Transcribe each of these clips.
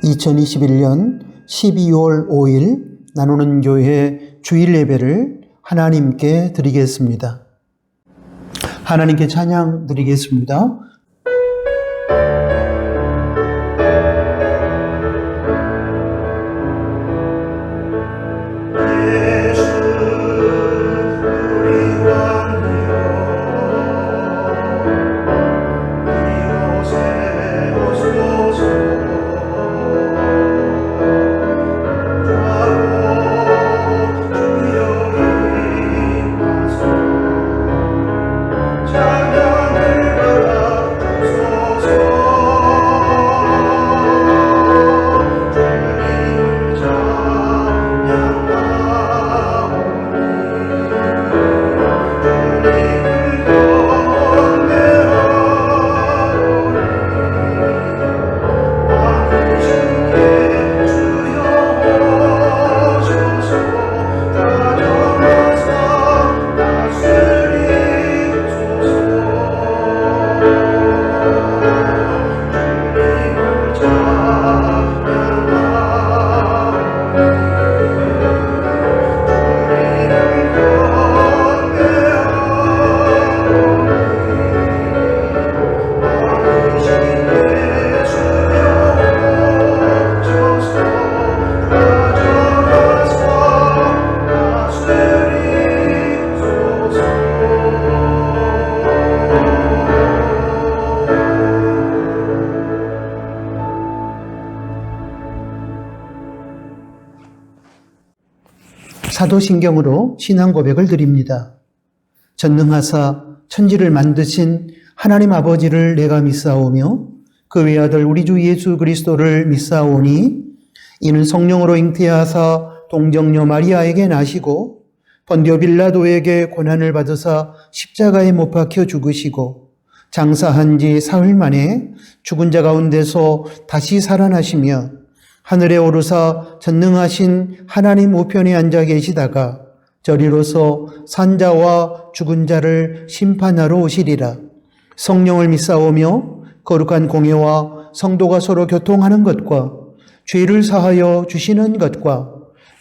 2021년 12월 5일 나누는 교회 주일 예배를 하나님께 드리겠습니다. 하나님께 찬양 드리겠습니다. 사도신경으로 신앙 고백을 드립니다. 전능하사 천지를 만드신 하나님 아버지를 내가 믿사오며 그 외아들 우리 주 예수 그리스도를 믿사오니 이는 성령으로 잉태하사 동정녀 마리아에게 나시고 본디오 빌라도에게 고난을 받으사 십자가에 못 박혀 죽으시고 장사한 지 사흘 만에 죽은 자 가운데서 다시 살아나시며 하늘에 오르사 전능하신 하나님 우편에 앉아 계시다가 저리로서 산자와 죽은 자를 심판하러 오시리라. 성령을 믿사오며 거룩한 공예와 성도가 서로 교통하는 것과 죄를 사하여 주시는 것과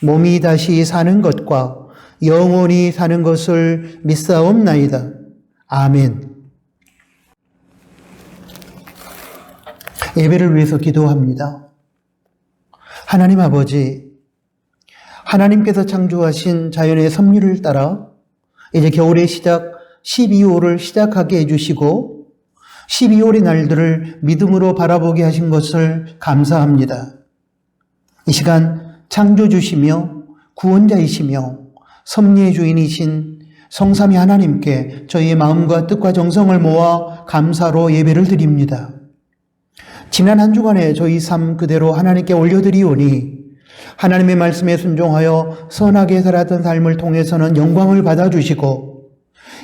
몸이 다시 사는 것과 영원히 사는 것을 믿사옵나이다. 아멘. 예배를 위해서 기도합니다. 하나님 아버지, 하나님께서 창조하신 자연의 섭리를 따라 이제 겨울의 시작 12월을 시작하게 해주시고 12월의 날들을 믿음으로 바라보게 하신 것을 감사합니다. 이 시간 창조주시며 구원자이시며 섭리의 주인이신 성삼위 하나님께 저희의 마음과 뜻과 정성을 모아 감사로 예배를 드립니다. 지난 한 주간에 저희 삶 그대로 하나님께 올려드리오니 하나님의 말씀에 순종하여 선하게 살았던 삶을 통해서는 영광을 받아주시고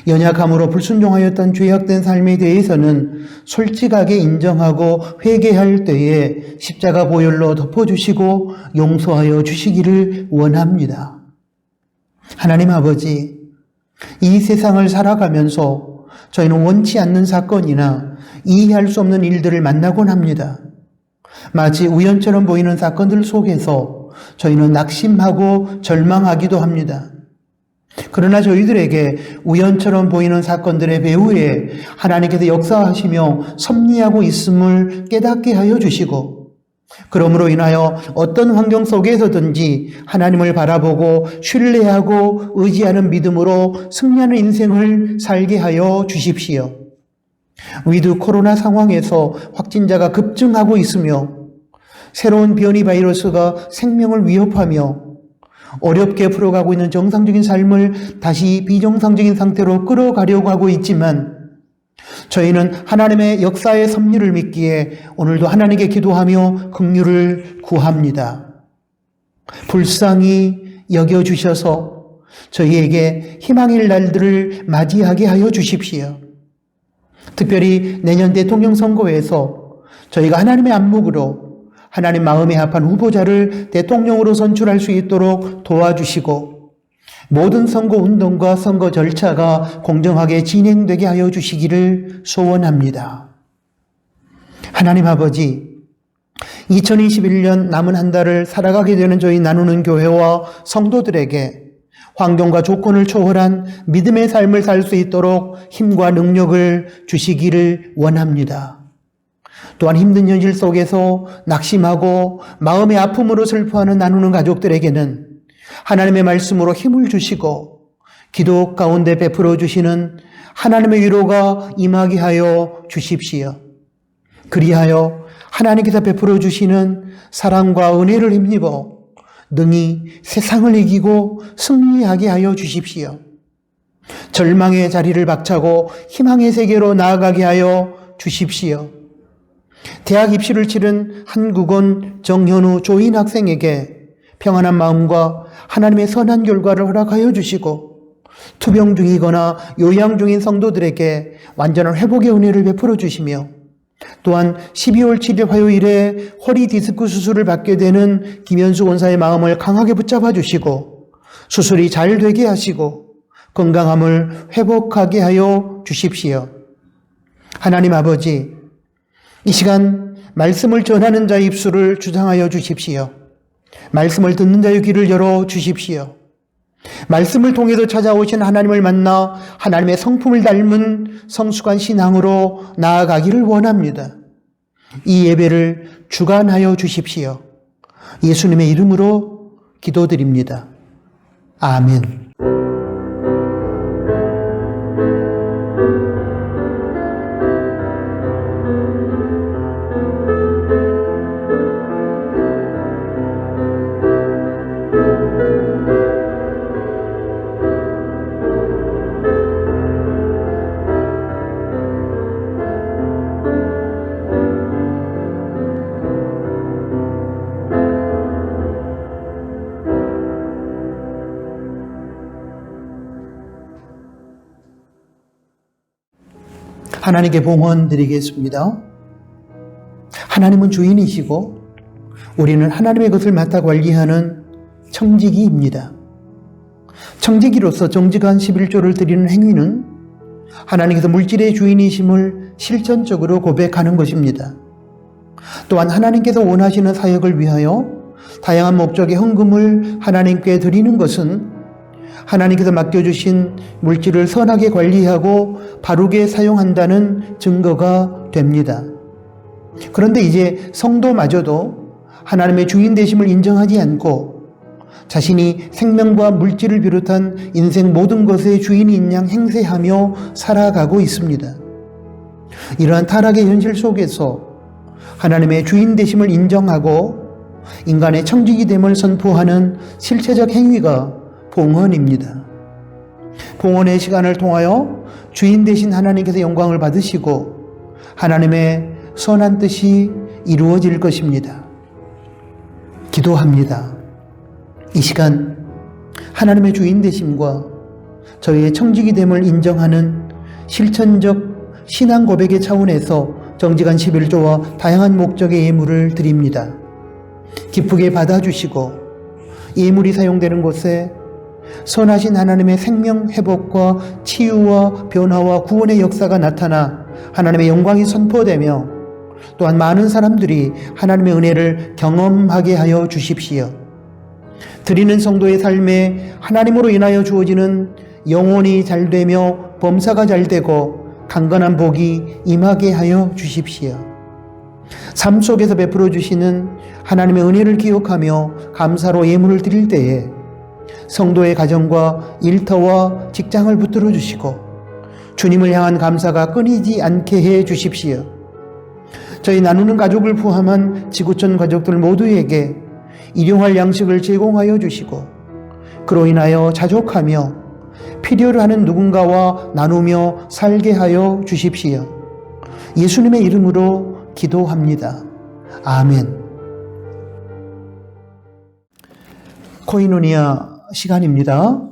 연약함으로 불순종하였던 죄악된 삶에 대해서는 솔직하게 인정하고 회개할 때에 십자가 보혈로 덮어주시고 용서하여 주시기를 원합니다. 하나님 아버지, 이 세상을 살아가면서 저희는 원치 않는 사건이나 이해할 수 없는 일들을 만나곤 합니다. 마치 우연처럼 보이는 사건들 속에서 저희는 낙심하고 절망하기도 합니다. 그러나 저희들에게 우연처럼 보이는 사건들의 배후에 하나님께서 역사하시며 섭리하고 있음을 깨닫게 하여 주시고 그러므로 인하여 어떤 환경 속에서든지 하나님을 바라보고 신뢰하고 의지하는 믿음으로 승리하는 인생을 살게 하여 주십시오. 위드 코로나 상황에서 확진자가 급증하고 있으며 새로운 변이 바이러스가 생명을 위협하며 어렵게 풀어가고 있는 정상적인 삶을 다시 비정상적인 상태로 끌어가려고 하고 있지만 저희는 하나님의 역사의 섭리를 믿기에 오늘도 하나님께 기도하며 긍휼을 구합니다. 불쌍히 여겨주셔서 저희에게 희망의 날들을 맞이하게 하여 주십시오. 특별히 내년 대통령 선거에서 저희가 하나님의 안목으로 하나님 마음에 합한 후보자를 대통령으로 선출할 수 있도록 도와주시고 모든 선거 운동과 선거 절차가 공정하게 진행되게 하여 주시기를 소원합니다. 하나님 아버지, 2021년 남은 한 달을 살아가게 되는 저희 나누는 교회와 성도들에게 환경과 조건을 초월한 믿음의 삶을 살 수 있도록 힘과 능력을 주시기를 원합니다. 또한 힘든 현실 속에서 낙심하고 마음의 아픔으로 슬퍼하는 나누는 가족들에게는 하나님의 말씀으로 힘을 주시고 기도 가운데 베풀어 주시는 하나님의 위로가 임하게 하여 주십시오. 그리하여 하나님께서 베풀어 주시는 사랑과 은혜를 힘입어 능히 세상을 이기고 승리하게 하여 주십시오. 절망의 자리를 박차고 희망의 세계로 나아가게 하여 주십시오. 대학 입시를 치른 한국원 정현우 조인 학생에게 평안한 마음과 하나님의 선한 결과를 허락하여 주시고 투병 중이거나 요양 중인 성도들에게 완전한 회복의 은혜를 베풀어 주시며 또한 12월 7일 화요일에 허리 디스크 수술을 받게 되는 김현수 원사의 마음을 강하게 붙잡아 주시고 수술이 잘 되게 하시고 건강함을 회복하게 하여 주십시오. 하나님 아버지, 이 시간 말씀을 전하는 자의 입술을 주장하여 주십시오. 말씀을 듣는 자의 귀를 열어 주십시오. 말씀을 통해서 찾아오신 하나님을 만나 하나님의 성품을 닮은 성숙한 신앙으로 나아가기를 원합니다. 이 예배를 주관하여 주십시오. 예수님의 이름으로 기도드립니다. 아멘. 하나님께 봉헌 드리겠습니다. 하나님은 주인이시고 우리는 하나님의 것을 맡아 관리하는 청지기입니다. 청지기로서 정직한 11조를 드리는 행위는 하나님께서 물질의 주인이심을 실천적으로 고백하는 것입니다. 또한 하나님께서 원하시는 사역을 위하여 다양한 목적의 헌금을 하나님께 드리는 것은 하나님께서 맡겨주신 물질을 선하게 관리하고 바르게 사용한다는 증거가 됩니다. 그런데 이제 성도마저도 하나님의 주인 되심을 인정하지 않고 자신이 생명과 물질을 비롯한 인생 모든 것의 주인인 양 행세하며 살아가고 있습니다. 이러한 타락의 현실 속에서 하나님의 주인 되심을 인정하고 인간의 청지기 됨을 선포하는 실체적 행위가 봉헌입니다. 봉헌의 시간을 통하여 주인 되신 하나님께서 영광을 받으시고 하나님의 선한 뜻이 이루어질 것입니다. 기도합니다. 이 시간 하나님의 주인 되심과 저희의 청지기 됨을 인정하는 실천적 신앙 고백의 차원에서 정직한 11조와 다양한 목적의 예물을 드립니다. 기쁘게 받아주시고 예물이 사용되는 곳에 선하신 하나님의 생명 회복과 치유와 변화와 구원의 역사가 나타나 하나님의 영광이 선포되며 또한 많은 사람들이 하나님의 은혜를 경험하게 하여 주십시오. 드리는 성도의 삶에 하나님으로 인하여 주어지는 영혼이 잘되며 범사가 잘되고 강건한 복이 임하게 하여 주십시오. 삶 속에서 베풀어 주시는 하나님의 은혜를 기억하며 감사로 예물을 드릴 때에 성도의 가정과 일터와 직장을 붙들어 주시고 주님을 향한 감사가 끊이지 않게 해 주십시오. 저희 나누는 가족을 포함한 지구촌 가족들 모두에게 일용할 양식을 제공하여 주시고 그로 인하여 자족하며 필요로 하는 누군가와 나누며 살게 하여 주십시오. 예수님의 이름으로 기도합니다. 아멘. 코이노니아 시간입니다.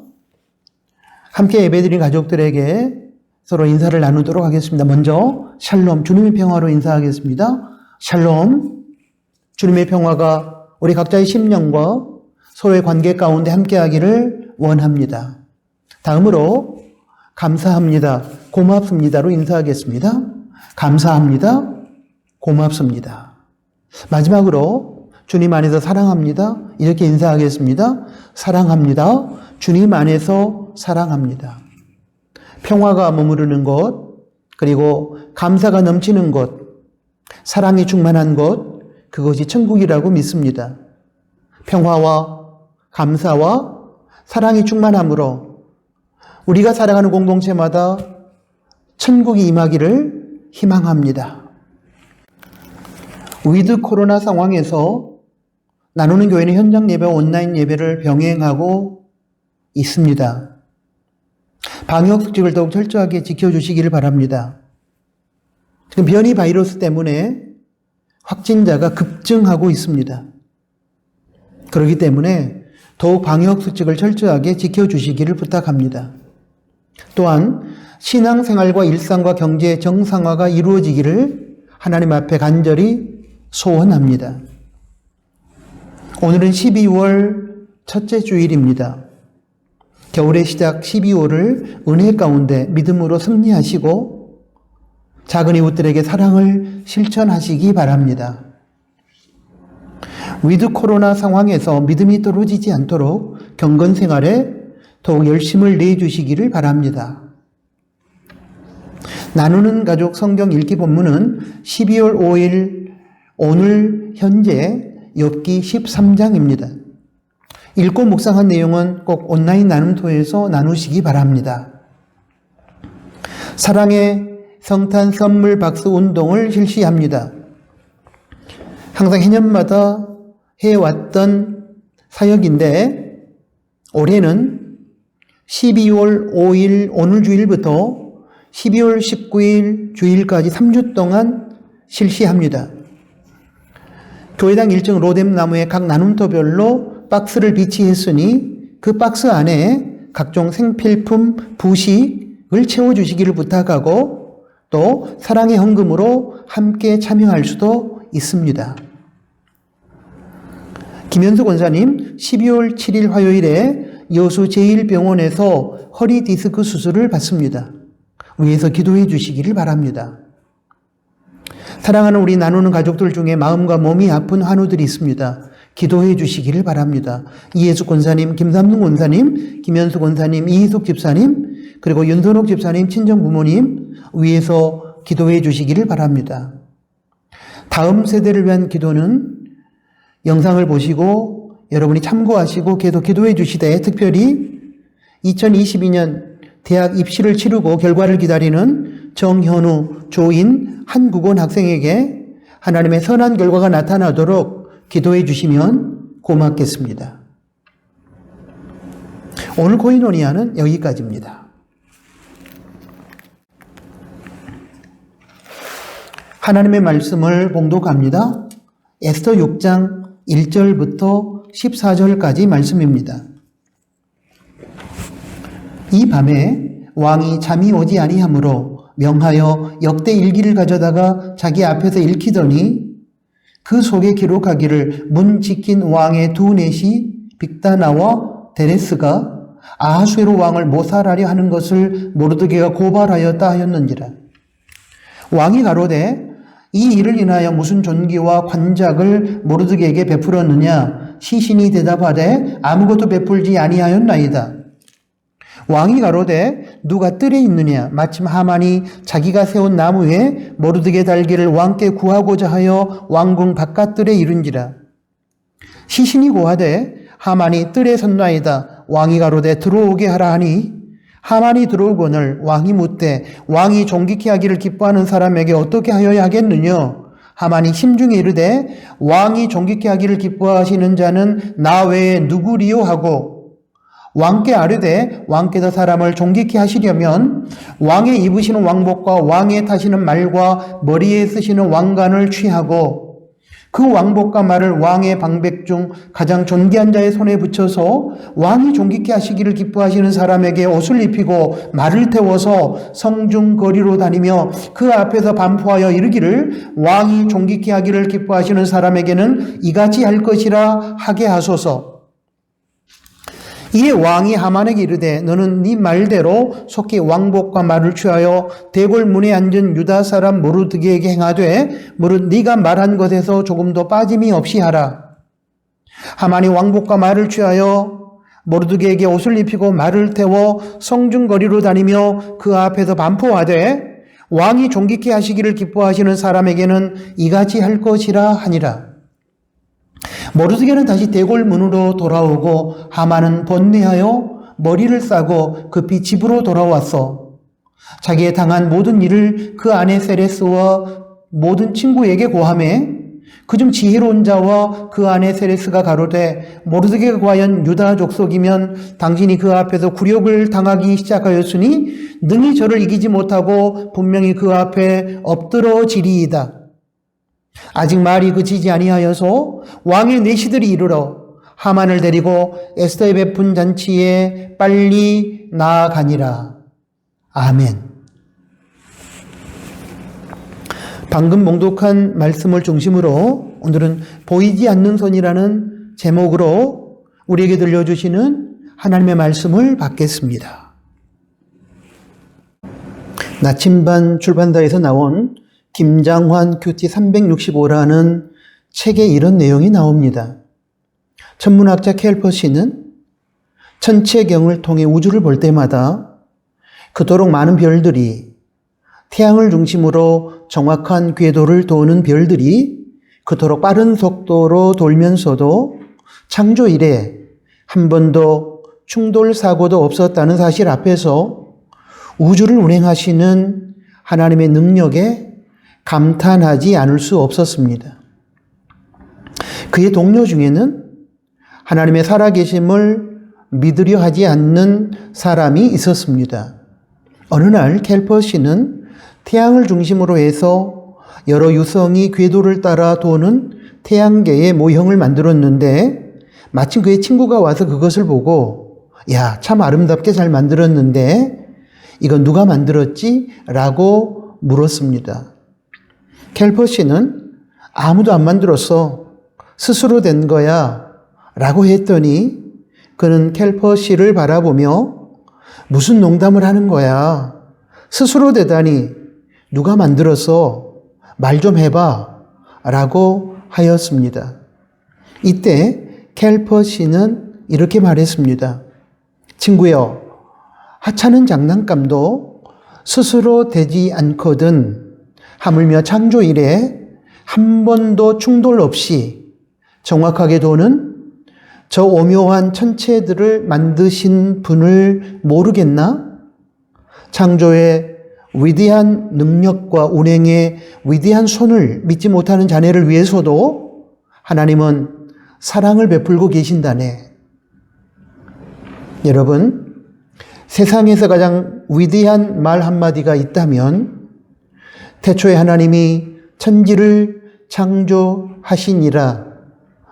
함께 예배드린 가족들에게 서로 인사를 나누도록 하겠습니다. 먼저 샬롬, 주님의 평화로 인사하겠습니다. 샬롬, 주님의 평화가 우리 각자의 심령과 서로의 관계 가운데 함께하기를 원합니다. 다음으로 감사합니다, 고맙습니다로 인사하겠습니다. 감사합니다, 고맙습니다. 마지막으로 주님 안에서 사랑합니다. 이렇게 인사하겠습니다. 사랑합니다. 주님 안에서 사랑합니다. 평화가 머무르는 곳, 그리고 감사가 넘치는 곳, 사랑이 충만한 곳, 그것이 천국이라고 믿습니다. 평화와 감사와 사랑이 충만함으로 우리가 살아가는 공동체마다 천국이 임하기를 희망합니다. 위드 코로나 상황에서 나누는 교회는 현장 예배와 온라인 예배를 병행하고 있습니다. 방역 수칙을 더욱 철저하게 지켜주시기를 바랍니다. 지금 변이 바이러스 때문에 확진자가 급증하고 있습니다. 그렇기 때문에 더욱 방역 수칙을 철저하게 지켜주시기를 부탁합니다. 또한 신앙생활과 일상과 경제의 정상화가 이루어지기를 하나님 앞에 간절히 소원합니다. 오늘은 12월 첫째 주일입니다. 겨울의 시작 12월을 은혜 가운데 믿음으로 승리하시고 작은 이웃들에게 사랑을 실천하시기 바랍니다. 위드 코로나 상황에서 믿음이 떨어지지 않도록 경건 생활에 더욱 열심을 내주시기를 바랍니다. 나누는 가족 성경 읽기 본문은 12월 5일 오늘 현재 욥기 13장입니다. 읽고 묵상한 내용은 꼭 온라인 나눔토에서 나누시기 바랍니다. 사랑의 성탄 선물 박스 운동을 실시합니다. 항상 해년마다 해왔던 사역인데 올해는 12월 5일 오늘 주일부터 12월 19일 주일까지 3주 동안 실시합니다. 교회당 1층 로뎀 나무에 각 나눔터별로 박스를 비치했으니 그 박스 안에 각종 생필품, 부식을 채워주시기를 부탁하고 또 사랑의 헌금으로 함께 참여할 수도 있습니다. 김현수 권사님 12월 7일 화요일에 여수 제1병원에서 허리 디스크 수술을 받습니다. 위에서 기도해 주시기를 바랍니다. 사랑하는 우리 나누는 가족들 중에 마음과 몸이 아픈 환우들이 있습니다. 기도해 주시기를 바랍니다. 이예수 권사님, 김삼동 권사님, 김현수 권사님, 이희숙 집사님, 그리고 윤선옥 집사님, 친정부모님 위에서 기도해 주시기를 바랍니다. 다음 세대를 위한 기도는 영상을 보시고 여러분이 참고하시고 계속 기도해 주시되 특별히 2022년 대학 입시를 치르고 결과를 기다리는 정현우, 조인, 한국원 학생에게 하나님의 선한 결과가 나타나도록 기도해 주시면 고맙겠습니다. 오늘 코이노니아는 여기까지입니다. 하나님의 말씀을 봉독합니다. 에스더 6장 1절부터 14절까지 말씀입니다. 이 밤에 왕이 잠이 오지 아니하므로 명하여 역대 일기를 가져다가 자기 앞에서 읽히더니 그 속에 기록하기를 문 지킨 왕의 두 넷이 빅다나와 데레스가 아하수에로 왕을 모살하려 하는 것을 모르드게가 고발하였다 하였는지라. 왕이 가로되 이 일을 인하여 무슨 존귀와 관작을 모르드게에게 베풀었느냐? 시신이 대답하되 아무것도 베풀지 아니하였나이다. 왕이 가로되 누가 뜰에 있느냐? 마침 하만이 자기가 세운 나무에 모르드게 달기를 왕께 구하고자 하여 왕궁 바깥뜰에 이른지라. 시신이 고하되 하만이 뜰에 섰나이다. 왕이 가로되 들어오게 하라 하니 하만이 들어오거늘 왕이 묻되 왕이 존귀케 하기를 기뻐하는 사람에게 어떻게 하여야 하겠느냐? 하만이 심중에 이르되 왕이 존귀케 하기를 기뻐하시는 자는 나 외에 누구리요 하고 왕께 아뢰되 왕께서 사람을 존귀케 하시려면 왕의 입으시는 왕복과 왕의 타시는 말과 머리에 쓰시는 왕관을 취하고 그 왕복과 말을 왕의 방백 중 가장 존귀한 자의 손에 붙여서 왕이 존귀케 하시기를 기뻐하시는 사람에게 옷을 입히고 말을 태워서 성중 거리로 다니며 그 앞에서 반포하여 이르기를 왕이 존귀케 하기를 기뻐하시는 사람에게는 이같이 할 것이라 하게 하소서. 이에 왕이 하만에게 이르되 너는 네 말대로 속히 왕복과 말을 취하여 대궐 문에 앉은 유다 사람 모르드게에게 행하되 무릇 네가 말한 것에서 조금도 빠짐이 없이 하라. 하만이 왕복과 말을 취하여 모르드게에게 옷을 입히고 말을 태워 성중거리로 다니며 그 앞에서 반포하되 왕이 존귀케 하시기를 기뻐하시는 사람에게는 이같이 할 것이라 하니라. 모르드게는 다시 대궐 문으로 돌아오고 하만은 번뇌하여 머리를 싸고 급히 집으로 돌아왔어. 자기의 당한 모든 일을 그 아내 세레스와 모든 친구에게 고하매 그중 지혜로운 자와 그 아내 세레스가 가로되 모르드게가 과연 유다 족속이면 당신이 그 앞에서 굴욕을 당하기 시작하였으니 능히 저를 이기지 못하고 분명히 그 앞에 엎드러지리이다. 아직 말이 그치지 아니하여서 왕의 내시들이 이르러 하만을 데리고 에스더의 베푼 잔치에 빨리 나아가니라. 아멘. 방금 봉독한 말씀을 중심으로 오늘은 보이지 않는 손이라는 제목으로 우리에게 들려주시는 하나님의 말씀을 받겠습니다. 나침반 출판사에서 나온 김장환 큐티 365라는 책에 이런 내용이 나옵니다. 천문학자 켈퍼시는 천체경을 통해 우주를 볼 때마다 그토록 많은 별들이 태양을 중심으로 정확한 궤도를 도는 별들이 그토록 빠른 속도로 돌면서도 창조 이래 한 번도 충돌 사고도 없었다는 사실 앞에서 우주를 운행하시는 하나님의 능력에 감탄하지 않을 수 없었습니다. 그의 동료 중에는 하나님의 살아계심을 믿으려 하지 않는 사람이 있었습니다. 어느 날 켈퍼시는 태양을 중심으로 해서 여러 유성이 궤도를 따라 도는 태양계의 모형을 만들었는데 마침 그의 친구가 와서 그것을 보고 야, 참 아름답게 잘 만들었는데 이건 누가 만들었지? 라고 물었습니다. 켈퍼시는 아무도 안 만들었어. 스스로 된 거야. 라고 했더니 그는 켈퍼시를 바라보며 무슨 농담을 하는 거야. 스스로 되다니 누가 만들어서 말 좀 해봐 라고 하였습니다. 이때 켈퍼시는 이렇게 말했습니다. 친구여, 하찮은 장난감도 스스로 되지 않거든 하물며 창조 이래 한 번도 충돌 없이 정확하게 도는 저 오묘한 천체들을 만드신 분을 모르겠나? 창조의 위대한 능력과 운행의 위대한 손을 믿지 못하는 자네를 위해서도 하나님은 사랑을 베풀고 계신다네. 여러분, 세상에서 가장 위대한 말 한마디가 있다면 태초에 하나님이 천지를 창조하시니라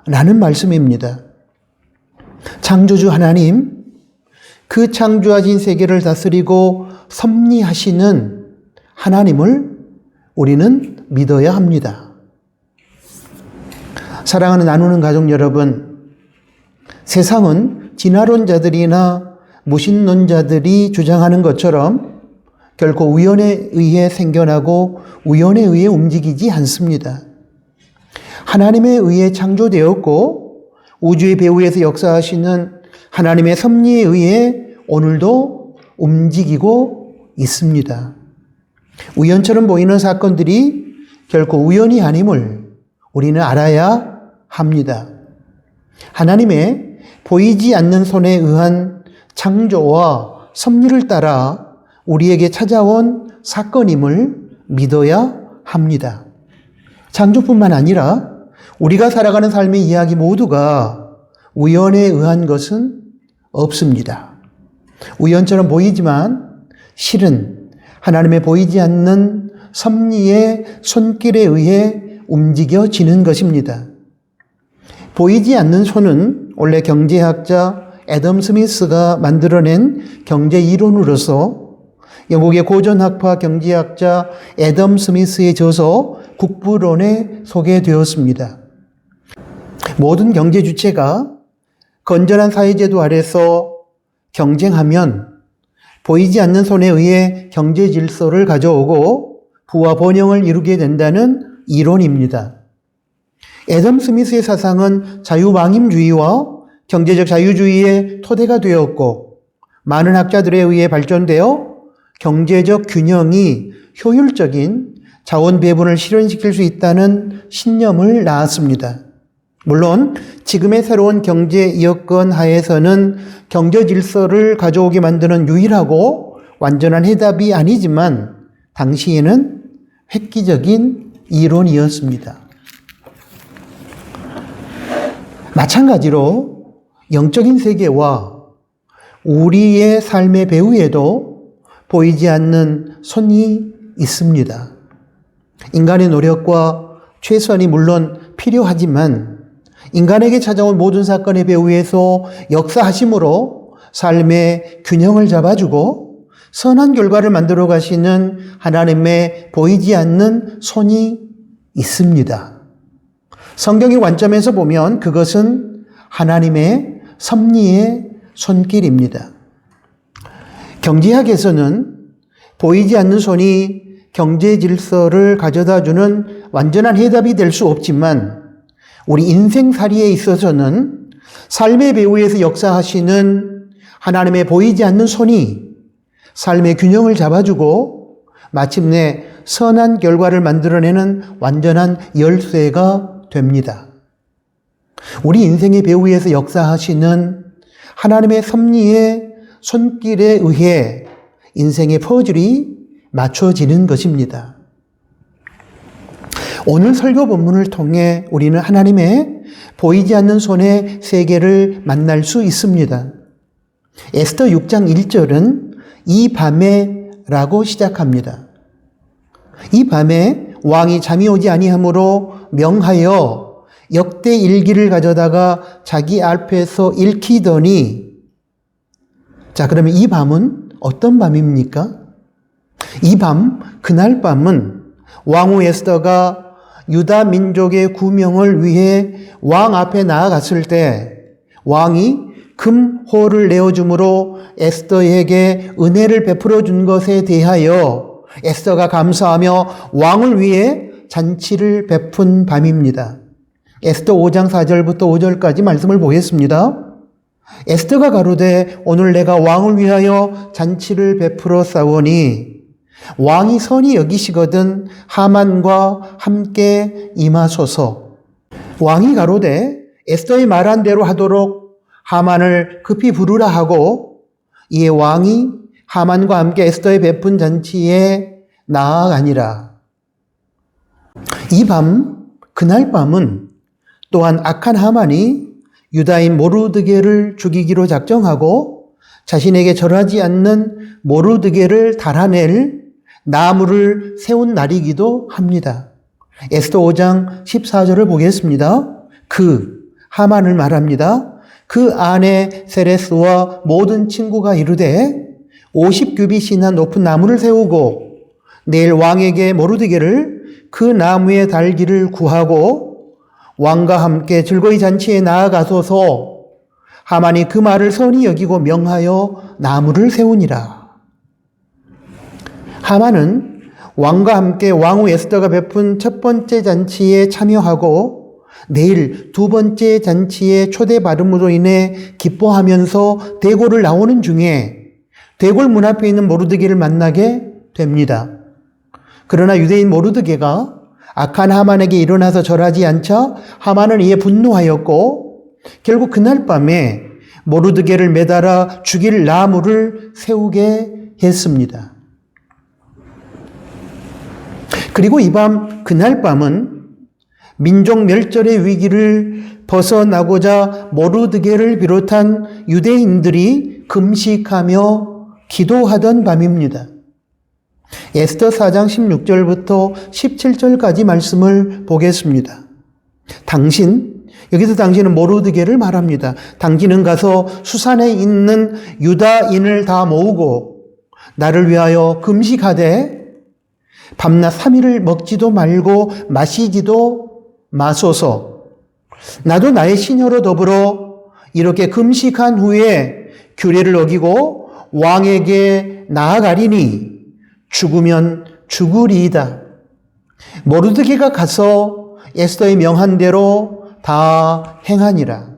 라는 말씀입니다. 창조주 하나님, 그 창조하신 세계를 다스리고 섭리하시는 하나님을 우리는 믿어야 합니다. 사랑하는 나누는 가족 여러분, 세상은 진화론자들이나 무신론자들이 주장하는 것처럼 결코 우연에 의해 생겨나고 우연에 의해 움직이지 않습니다. 하나님에 의해 창조되었고 우주의 배후에서 역사하시는 하나님의 섭리에 의해 오늘도 움직이고 있습니다. 우연처럼 보이는 사건들이 결코 우연이 아님을 우리는 알아야 합니다. 하나님의 보이지 않는 손에 의한 창조와 섭리를 따라 우리에게 찾아온 사건임을 믿어야 합니다. 창조뿐만 아니라 우리가 살아가는 삶의 이야기 모두가 우연에 의한 것은 없습니다. 우연처럼 보이지만 실은 하나님의 보이지 않는 섭리의 손길에 의해 움직여지는 것입니다. 보이지 않는 손은 원래 경제학자 애덤 스미스가 만들어낸 경제 이론으로서 영국의 고전학파 경제학자 애덤 스미스의 저서 국부론에 소개되었습니다. 모든 경제 주체가 건전한 사회제도 아래서 경쟁하면 보이지 않는 손에 의해 경제 질서를 가져오고 부와 번영을 이루게 된다는 이론입니다. 애덤 스미스의 사상은 자유왕임주의와 경제적 자유주의의 토대가 되었고 많은 학자들에 의해 발전되어 경제적 균형이 효율적인 자원 배분을 실현시킬 수 있다는 신념을 낳았습니다. 물론 지금의 새로운 경제 여건 하에서는 경제 질서를 가져오게 만드는 유일하고 완전한 해답이 아니지만 당시에는 획기적인 이론이었습니다. 마찬가지로 영적인 세계와 우리의 삶의 배후에도 보이지 않는 손이 있습니다. 인간의 노력과 최선이 물론 필요하지만 인간에게 찾아온 모든 사건의 배후에서 역사하심으로 삶의 균형을 잡아주고 선한 결과를 만들어 가시는 하나님의 보이지 않는 손이 있습니다. 성경의 관점에서 보면 그것은 하나님의 섭리의 손길입니다. 경제학에서는 보이지 않는 손이 경제 질서를 가져다주는 완전한 해답이 될 수 없지만 우리 인생살이에 있어서는 삶의 배후에서 역사하시는 하나님의 보이지 않는 손이 삶의 균형을 잡아주고 마침내 선한 결과를 만들어내는 완전한 열쇠가 됩니다. 우리 인생의 배후에서 역사하시는 하나님의 섭리의 손길에 의해 인생의 퍼즐이 맞춰지는 것입니다. 오늘 설교 본문을 통해 우리는 하나님의 보이지 않는 손의 세계를 만날 수 있습니다. 에스더 6장 1절은 이 밤에 라고 시작합니다. 이 밤에 왕이 잠이 오지 아니하므로 명하여 역대 일기를 가져다가 자기 앞에서 읽히더니 자, 그러면 이 밤은 어떤 밤입니까? 이 밤, 그날 밤은 왕후 에스더가 유다 민족의 구명을 위해 왕 앞에 나아갔을 때 왕이 금호를 내어줌으로 에스더에게 은혜를 베풀어 준 것에 대하여 에스더가 감사하며 왕을 위해 잔치를 베푼 밤입니다. 에스더 5장 4절부터 5절까지 말씀을 보겠습니다. 에스더가 가로되 오늘 내가 왕을 위하여 잔치를 베풀어 싸우니 왕이 선히 여기시거든 하만과 함께 임하소서. 왕이 가로되 에스더의 말한 대로 하도록 하만을 급히 부르라 하고 이에 왕이 하만과 함께 에스더의 베푼 잔치에 나아가니라. 이 밤, 그날 밤은 또한 악한 하만이 유다인 모르드게를 죽이기로 작정하고 자신에게 절하지 않는 모르드게를 달아낼 나무를 세운 날이기도 합니다. 에스더 5장 14절을 보겠습니다. 그 하만을 말합니다. 그 아내 세레스와 모든 친구가 이르되 50규빗이나 높은 나무를 세우고 내일 왕에게 모르드게를 그 나무에 달기를 구하고 왕과 함께 즐거이 잔치에 나아가소서. 하만이 그 말을 선히 여기고 명하여 나무를 세우니라. 하만은 왕과 함께 왕후 에스더가 베푼 첫 번째 잔치에 참여하고 내일 두 번째 잔치에 초대받음으로 인해 기뻐하면서 대궐을 나오는 중에 대궐 문 앞에 있는 모르드게를 만나게 됩니다. 그러나 유대인 모르드게가 악한 하만에게 일어나서 절하지 않자 하만은 이에 분노하였고 결국 그날 밤에 모르드게를 매달아 죽일 나무를 세우게 했습니다. 그리고 이 밤, 그날 밤은 민족 멸절의 위기를 벗어나고자 모르드게를 비롯한 유대인들이 금식하며 기도하던 밤입니다. 에스더 4장 16절부터 17절까지 말씀을 보겠습니다. 여기서 당신은 모르드게를 말합니다. 당신은 가서 수산에 있는 유다인을 다 모으고 나를 위하여 금식하되 밤낮 3일을 먹지도 말고 마시지도 마소서. 나도 나의 시녀로 더불어 이렇게 금식한 후에 규례를 어기고 왕에게 나아가리니 죽으면 죽으리이다. 모르드게가 가서 에스더의 명한 대로 다 행하니라.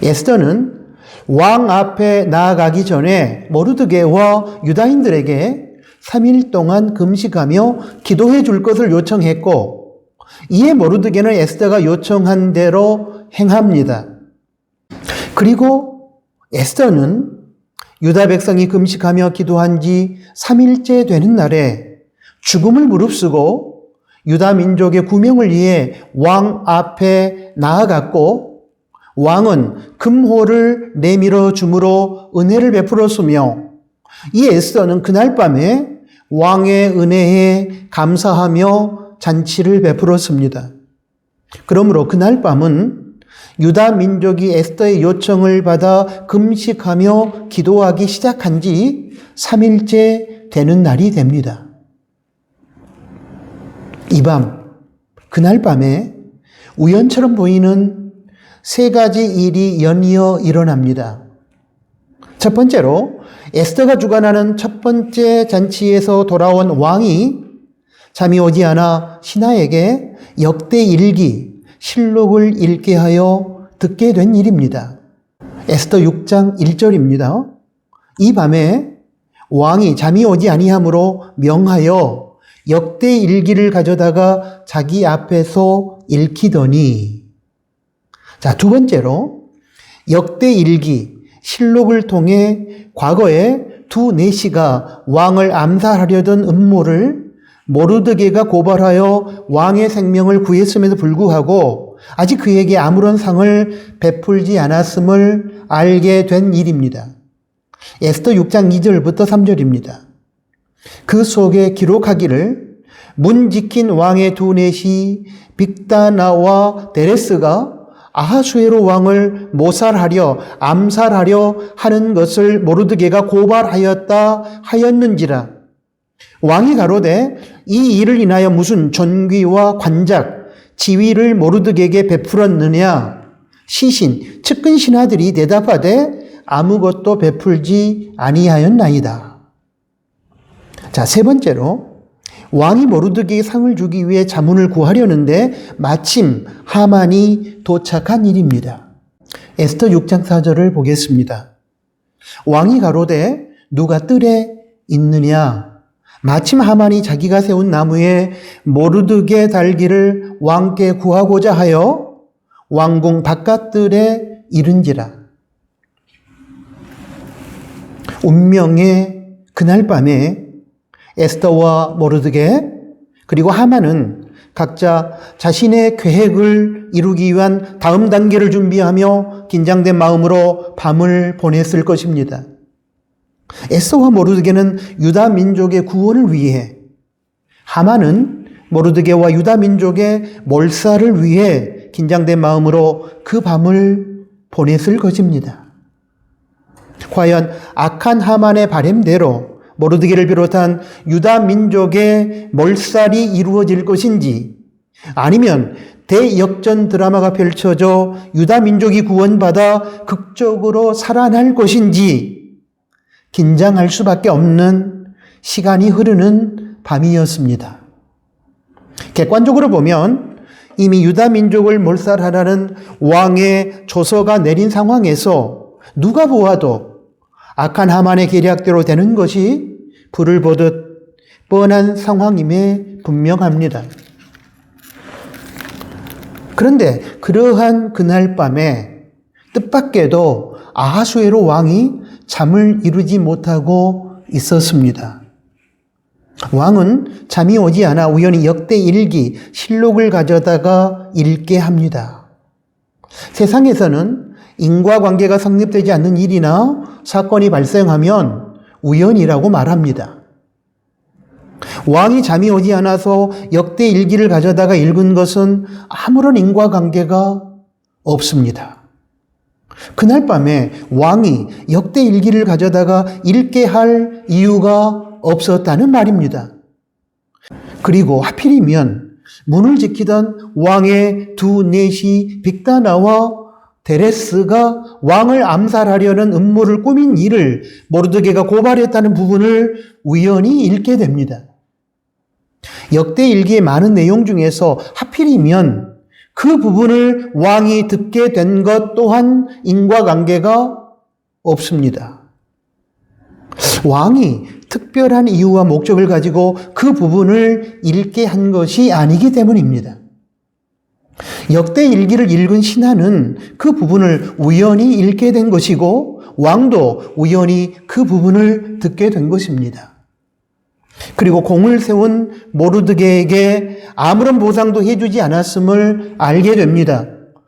에스더는 왕 앞에 나아가기 전에 모르드게와 유다인들에게 3일 동안 금식하며 기도해 줄 것을 요청했고, 이에 모르드게는 에스더가 요청한 대로 행합니다. 그리고 에스더는 유다 백성이 금식하며 기도한 지 3일째 되는 날에 죽음을 무릅쓰고 유다 민족의 구명을 위해 왕 앞에 나아갔고, 왕은 금호를 내밀어 줌으로 은혜를 베풀었으며, 이 에스더는 그날 밤에 왕의 은혜에 감사하며 잔치를 베풀었습니다. 그러므로 그날 밤은 유다 민족이 에스더의 요청을 받아 금식하며 기도하기 시작한 지 3일째 되는 날이 됩니다. 이 밤, 그날 밤에 우연처럼 보이는 3가지 일이 연이어 일어납니다. 첫 번째로 에스더가 주관하는 첫 번째 잔치에서 돌아온 왕이 잠이 오지 않아 신하에게 역대 일기, 실록을 읽게 하여 듣게 된 일입니다. 에스더 6장 1절입니다. 이 밤에 왕이 잠이 오지 아니하므로 명하여 역대 일기를 가져다가 자기 앞에서 읽히더니, 자, 두 번째로 역대 일기, 실록을 통해 과거에 두 내시가 왕을 암살하려던 음모를 모르드게가 고발하여 왕의 생명을 구했음에도 불구하고 아직 그에게 아무런 상을 베풀지 않았음을 알게 된 일입니다. 에스더 6장 2절부터 3절입니다. 그 속에 기록하기를 문 지킨 왕의 두 넷이 빅다나와 데레스가 아하수에로 왕을 모살하려 암살하려 하는 것을 모르드게가 고발하였다 하였는지라. 왕이 가로되 이 일을 인하여 무슨 존귀와 관작, 지위를 모르드게에게 베풀었느냐? 시신, 측근 신하들이 대답하되 아무것도 베풀지 아니하였나이다. 자, 세 번째로 왕이 모르드게에게 상을 주기 위해 자문을 구하려는데 마침 하만이 도착한 일입니다. 에스더 6장 4절을 보겠습니다. 왕이 가로되 누가 뜰에 있느냐? 마침 하만이 자기가 세운 나무에 모르드게 달기를 왕께 구하고자 하여 왕궁 바깥뜰에 이른지라. 운명의 그날 밤에 에스더와 모르드게 그리고 하만은 각자 자신의 계획을 이루기 위한 다음 단계를 준비하며 긴장된 마음으로 밤을 보냈을 것입니다. 에스더와 모르드게는 유다 민족의 구원을 위해, 하만은 모르드게와 유다 민족의 몰살을 위해 긴장된 마음으로 그 밤을 보냈을 것입니다. 과연 악한 하만의 바램대로 모르드게를 비롯한 유다 민족의 몰살이 이루어질 것인지, 아니면 대역전 드라마가 펼쳐져 유다 민족이 구원받아 극적으로 살아날 것인지 긴장할 수밖에 없는 시간이 흐르는 밤이었습니다. 객관적으로 보면 이미 유다 민족을 몰살하라는 왕의 조서가 내린 상황에서 누가 보아도 악한 하만의 계략대로 되는 것이 불을 보듯 뻔한 상황임에 분명합니다. 그런데 그러한 그날 밤에 뜻밖에도 아하수에로 왕이 잠을 이루지 못하고 있었습니다. 왕은 잠이 오지 않아 우연히 역대 일기, 실록을 가져다가 읽게 합니다. 세상에서는 인과관계가 성립되지 않는 일이나 사건이 발생하면 우연이라고 말합니다. 왕이 잠이 오지 않아서 역대 일기를 가져다가 읽은 것은 아무런 인과관계가 없습니다. 그날 밤에 왕이 역대 일기를 가져다가 읽게 할 이유가 없었다는 말입니다. 그리고 하필이면 문을 지키던 왕의 두 넷이 빅다나와 데레스가 왕을 암살하려는 음모를 꾸민 일을 모르드게가 고발했다는 부분을 우연히 읽게 됩니다. 역대 일기의 많은 내용 중에서 하필이면 그 부분을 왕이 듣게 된 것 또한 인과관계가 없습니다. 왕이 특별한 이유와 목적을 가지고 그 부분을 읽게 한 것이 아니기 때문입니다. 역대 일기를 읽은 신하는 그 부분을 우연히 읽게 된 것이고 왕도 우연히 그 부분을 듣게 된 것입니다. 그리고 공을 세운 모르드게에게 아무런 보상도 해주지 않았음을 알게 됩니다.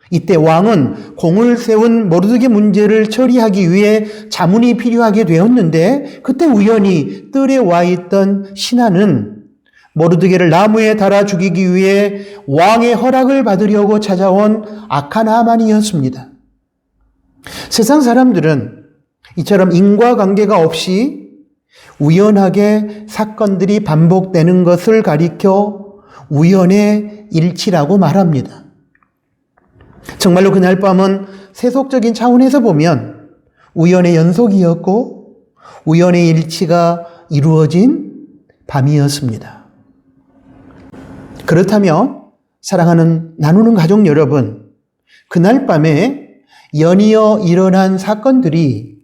이때 왕은 공을 세운 모르드게 문제를 처리하기 위해 자문이 필요하게 되었는데 그때 우연히 뜰에 와 있던 신하는 모르드게를 나무에 달아 죽이기 위해 왕의 허락을 받으려고 찾아온 악한 하만이었습니다. 세상 사람들은 이처럼 인과관계가 없이 우연하게 사건들이 반복되는 것을 가리켜 우연의 일치라고 말합니다. 정말로 그날 밤은 세속적인 차원에서 보면 우연의 연속이었고 우연의 일치가 이루어진 밤이었습니다. 그렇다면 사랑하는 나누는 가족 여러분, 그날 밤에 연이어 일어난 사건들이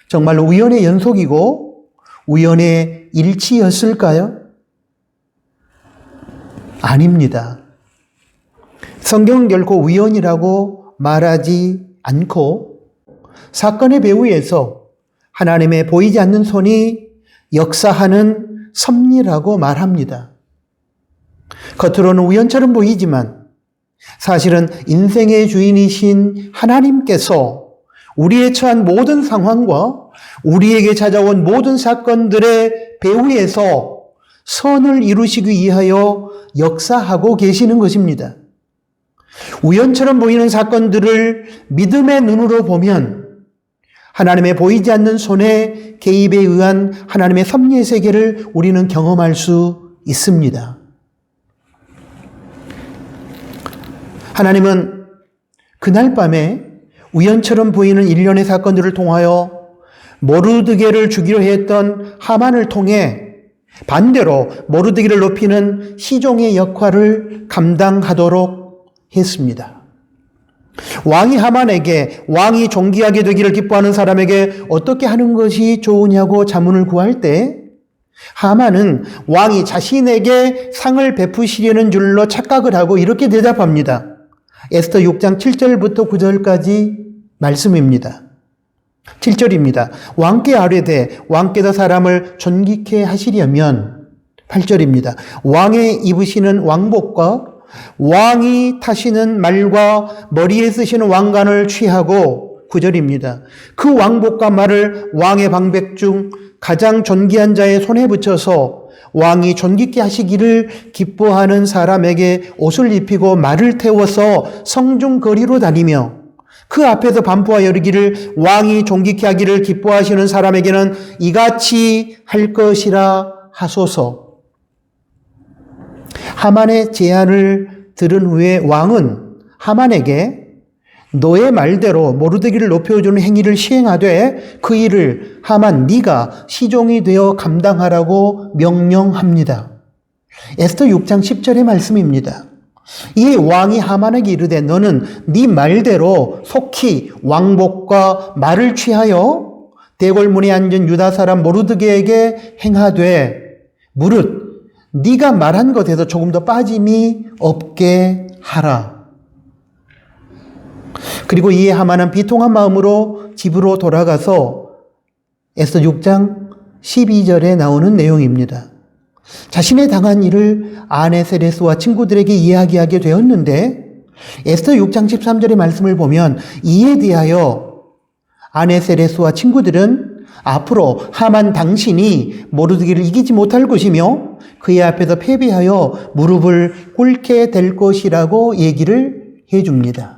정말로 우연의 연속이고 우연의 일치였을까요? 아닙니다. 성경은 결코 우연이라고 말하지 않고 사건의 배후에서 하나님의 보이지 않는 손이 역사하는 섭리라고 말합니다. 겉으로는 우연처럼 보이지만 사실은 인생의 주인이신 하나님께서 우리의 처한 모든 상황과 우리에게 찾아온 모든 사건들의 배후에서 선을 이루시기 위하여 역사하고 계시는 것입니다. 우연처럼 보이는 사건들을 믿음의 눈으로 보면 하나님의 보이지 않는 손의 개입에 의한 하나님의 섭리의 세계를 우리는 경험할 수 있습니다. 하나님은 그날 밤에 우연처럼 보이는 일련의 사건들을 통하여 모르드게를 죽이려 했던 하만을 통해 반대로 모르드게를 높이는 시종의 역할을 감당하도록 했습니다. 왕이 하만에게 왕이 존귀하게 되기를 기뻐하는 사람에게 어떻게 하는 것이 좋으냐고 자문을 구할 때 하만은 왕이 자신에게 상을 베푸시려는 줄로 착각을 하고 이렇게 대답합니다. 에스더 6장 7절부터 9절까지 말씀입니다. 7절입니다. 왕께 아뢰되 왕께서 사람을 존귀케 하시려면 8절입니다. 왕의 입으시는 왕복과 왕이 타시는 말과 머리에 쓰시는 왕관을 취하고 9절입니다. 그 왕복과 말을 왕의 방백 중 가장 존귀한 자의 손에 붙여서 왕이 존귀케 하시기를 기뻐하는 사람에게 옷을 입히고 말을 태워서 성중 거리로 다니며 그 앞에서 반포하여 이르기를 왕이 존귀케 하기를 기뻐하시는 사람에게는 이같이 할 것이라 하소서. 하만의 제안을 들은 후에 왕은 하만에게 너의 말대로 모르드게를 높여주는 행위를 시행하되 그 일을 하만 네가 시종이 되어 감당하라고 명령합니다. 에스더 6장 10절의 말씀입니다. 이 왕이 하만에게 이르되 너는 네 말대로 속히 왕복과 말을 취하여 대궐문에 앉은 유다 사람 모르드게에게 행하되 무릇 네가 말한 것에서 조금 더 빠짐이 없게 하라. 그리고 이에 하만은 비통한 마음으로 집으로 돌아가서 에스더 6장 12절에 나오는 내용입니다. 자신의 당한 일을 아내 세레스와 친구들에게 이야기하게 되었는데 에스더 6장 13절의 말씀을 보면 이에 대하여 아내 세레스와 친구들은 앞으로 하만 당신이 모르드게를 이기지 못할 것이며 그의 앞에서 패배하여 무릎을 꿇게 될 것이라고 얘기를 해줍니다.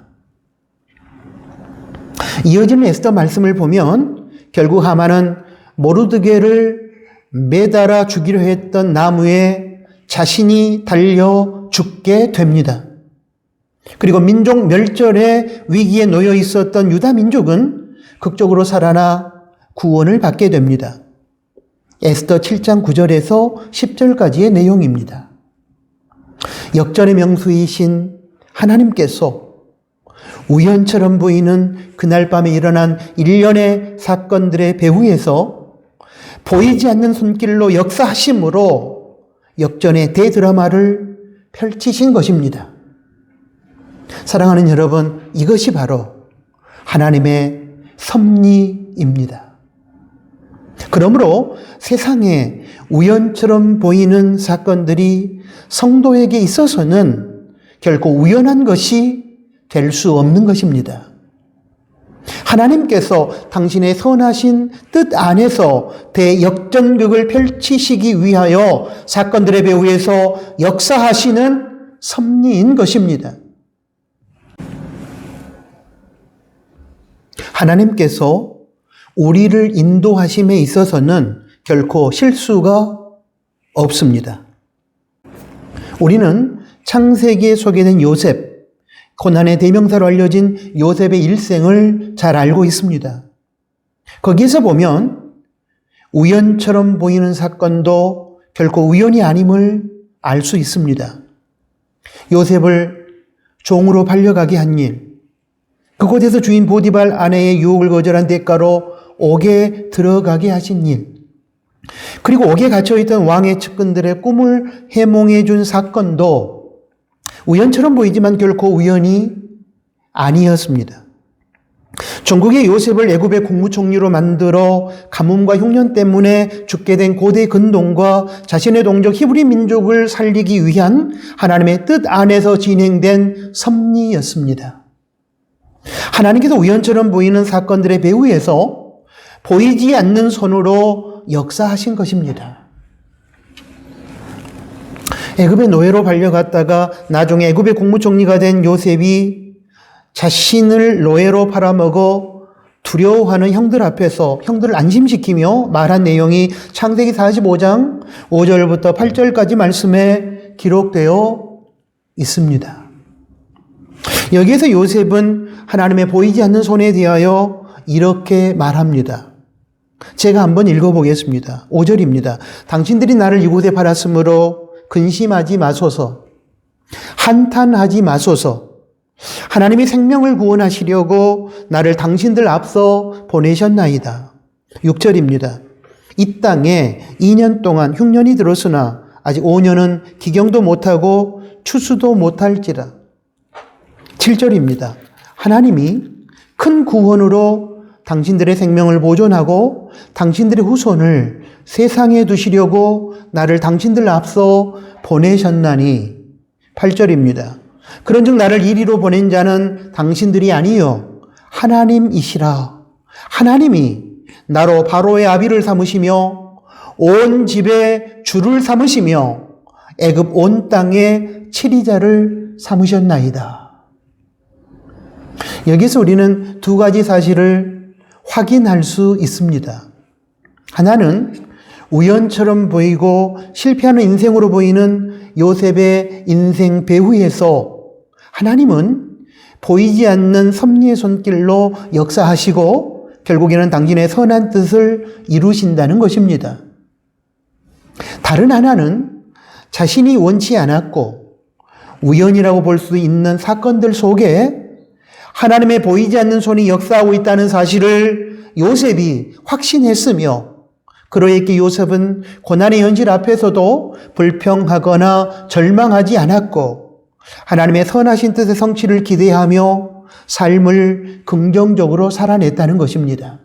이어지는 에스더 말씀을 보면 결국 하만은 모르드게를 매달아 죽이려 했던 나무에 자신이 달려 죽게 됩니다. 그리고 민족 멸절의 위기에 놓여 있었던 유다 민족은 극적으로 살아나 구원을 받게 됩니다. 에스더 7장 9절에서 10절까지의 내용입니다. 역전의 명수이신 하나님께서 우연처럼 보이는 그날 밤에 일어난 일련의 사건들의 배후에서 보이지 않는 손길로 역사하심으로 역전의 대드라마를 펼치신 것입니다. 사랑하는 여러분, 이것이 바로 하나님의 섭리입니다. 그러므로 세상에 우연처럼 보이는 사건들이 성도에게 있어서는 결코 우연한 것이 될 수 없는 것입니다. 하나님께서 당신의 선하신 뜻 안에서 대역전극을 펼치시기 위하여 사건들의 배후에서 역사하시는 섭리인 것입니다. 하나님께서 우리를 인도하심에 있어서는 결코 실수가 없습니다. 우리는 창세기에 소개된 요셉, 고난의 대명사로 알려진 요셉의 일생을 잘 알고 있습니다. 거기에서 보면 우연처럼 보이는 사건도 결코 우연이 아님을 알 수 있습니다. 요셉을 종으로 팔려가게 한 일, 그곳에서 주인 보디발 아내의 유혹을 거절한 대가로 옥에 들어가게 하신 일, 그리고 옥에 갇혀있던 왕의 측근들의 꿈을 해몽해 준 사건도 우연처럼 보이지만 결코 우연이 아니었습니다. 종국의 요셉을 애굽의 국무총리로 만들어 가뭄과 흉년 때문에 죽게 된 고대 근동과 자신의 동족 히브리 민족을 살리기 위한 하나님의 뜻 안에서 진행된 섭리였습니다. 하나님께서 우연처럼 보이는 사건들의 배후에서 보이지 않는 손으로 역사하신 것입니다. 애굽의 노예로 팔려갔다가 나중에 애굽의 국무총리가 된 요셉이 자신을 노예로 팔아먹어 두려워하는 형들 앞에서 형들을 안심시키며 말한 내용이 창세기 45장 5절부터 8절까지 말씀에 기록되어 있습니다. 여기에서 요셉은 하나님의 보이지 않는 손에 대하여 이렇게 말합니다. 제가 한번 읽어보겠습니다. 5절입니다. 당신들이 나를 이곳에 팔았으므로 근심하지 마소서, 한탄하지 마소서. 하나님이 생명을 구원하시려고 나를 당신들 앞서 보내셨나이다. 6절입니다. 이 땅에 2년 동안 흉년이 들었으나 아직 5년은 기경도 못하고 추수도 못할지라. 7절입니다. 하나님이 큰 구원으로 당신들의 생명을 보존하고 당신들의 후손을 세상에 두시려고 나를 당신들 앞서 보내셨나니. 8절입니다. 그런즉 나를 이리로 보낸 자는 당신들이 아니요 하나님이시라. 하나님이 나로 바로의 아비를 삼으시며 온 집에 주를 삼으시며 애굽 온 땅의 치리자를 삼으셨나이다. 여기서 우리는 두 가지 사실을 확인할 수 있습니다. 하나는 우연처럼 보이고 실패하는 인생으로 보이는 요셉의 인생 배후에서 하나님은 보이지 않는 섭리의 손길로 역사하시고 결국에는 당신의 선한 뜻을 이루신다는 것입니다. 다른 하나는 자신이 원치 않았고 우연이라고 볼 수 있는 사건들 속에 하나님의 보이지 않는 손이 역사하고 있다는 사실을 요셉이 확신했으며 그러했기에 요셉은 고난의 현실 앞에서도 불평하거나 절망하지 않았고 하나님의 선하신 뜻의 성취를 기대하며 삶을 긍정적으로 살아냈다는 것입니다.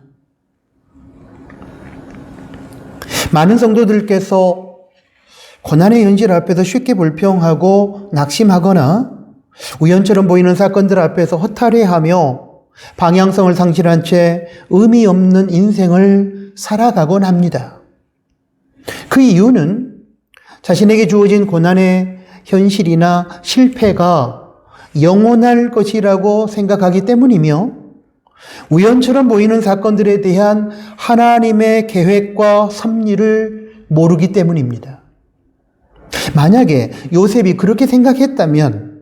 많은 성도들께서 고난의 현실 앞에서 쉽게 불평하고 낙심하거나 우연처럼 보이는 사건들 앞에서 허탈해하며 방향성을 상실한 채 의미 없는 인생을 살아가곤 합니다. 그 이유는 자신에게 주어진 고난의 현실이나 실패가 영원할 것이라고 생각하기 때문이며 우연처럼 보이는 사건들에 대한 하나님의 계획과 섭리를 모르기 때문입니다. 만약에 요셉이 그렇게 생각했다면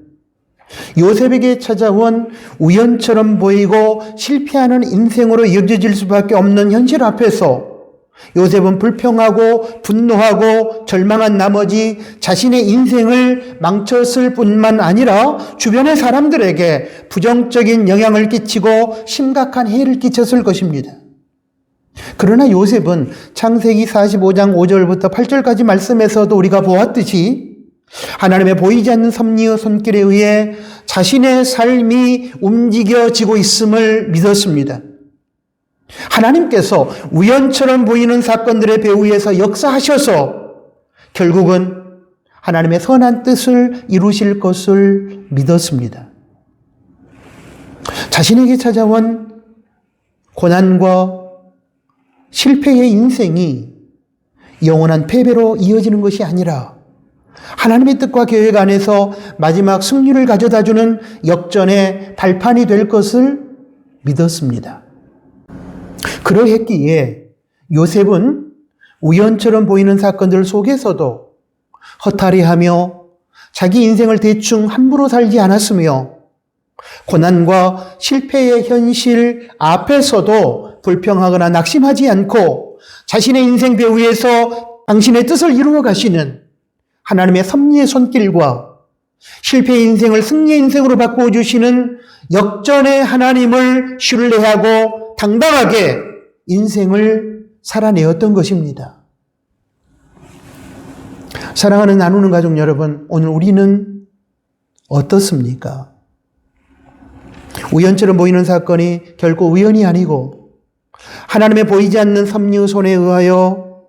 요셉에게 찾아온 우연처럼 보이고 실패하는 인생으로 여겨질 수밖에 없는 현실 앞에서 요셉은 불평하고 분노하고 절망한 나머지 자신의 인생을 망쳤을 뿐만 아니라 주변의 사람들에게 부정적인 영향을 끼치고 심각한 해를 끼쳤을 것입니다. 그러나 요셉은 창세기 45장 5절부터 8절까지 말씀에서도 우리가 보았듯이 하나님의 보이지 않는 섭리의 손길에 의해 자신의 삶이 움직여지고 있음을 믿었습니다. 하나님께서 우연처럼 보이는 사건들의 배후에서 역사하셔서 결국은 하나님의 선한 뜻을 이루실 것을 믿었습니다. 자신에게 찾아온 고난과 실패의 인생이 영원한 패배로 이어지는 것이 아니라 하나님의 뜻과 계획 안에서 마지막 승리를 가져다주는 역전의 발판이 될 것을 믿었습니다. 그러했기에 요셉은 우연처럼 보이는 사건들 속에서도 허탈해하며 자기 인생을 대충 함부로 살지 않았으며 고난과 실패의 현실 앞에서도 불평하거나 낙심하지 않고 자신의 인생 배후에서 당신의 뜻을 이루어 가시는 하나님의 섭리의 손길과 실패의 인생을 승리의 인생으로 바꾸어 주시는 역전의 하나님을 신뢰하고 당당하게 인생을 살아내었던 것입니다. 사랑하는 나누는 가족 여러분, 오늘 우리는 어떻습니까? 우연처럼 보이는 사건이 결코 우연이 아니고 하나님의 보이지 않는 섭리의 손에 의하여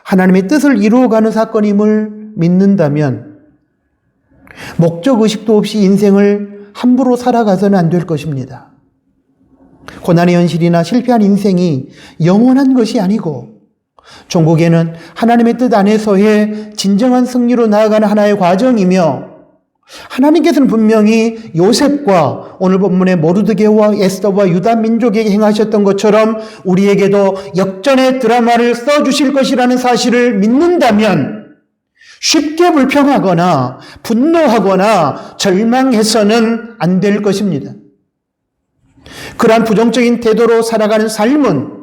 하나님의 뜻을 이루어가는 사건임을 믿는다면 목적의식도 없이 인생을 함부로 살아가서는 안 될 것입니다. 고난의 현실이나 실패한 인생이 영원한 것이 아니고 종국에는 하나님의 뜻 안에서의 진정한 승리로 나아가는 하나의 과정이며 하나님께서는 분명히 요셉과 오늘 본문의 모르드게와 에스더와 유다 민족에게 행하셨던 것처럼 우리에게도 역전의 드라마를 써주실 것이라는 사실을 믿는다면 쉽게 불평하거나 분노하거나 절망해서는 안 될 것입니다. 그러한 부정적인 태도로 살아가는 삶은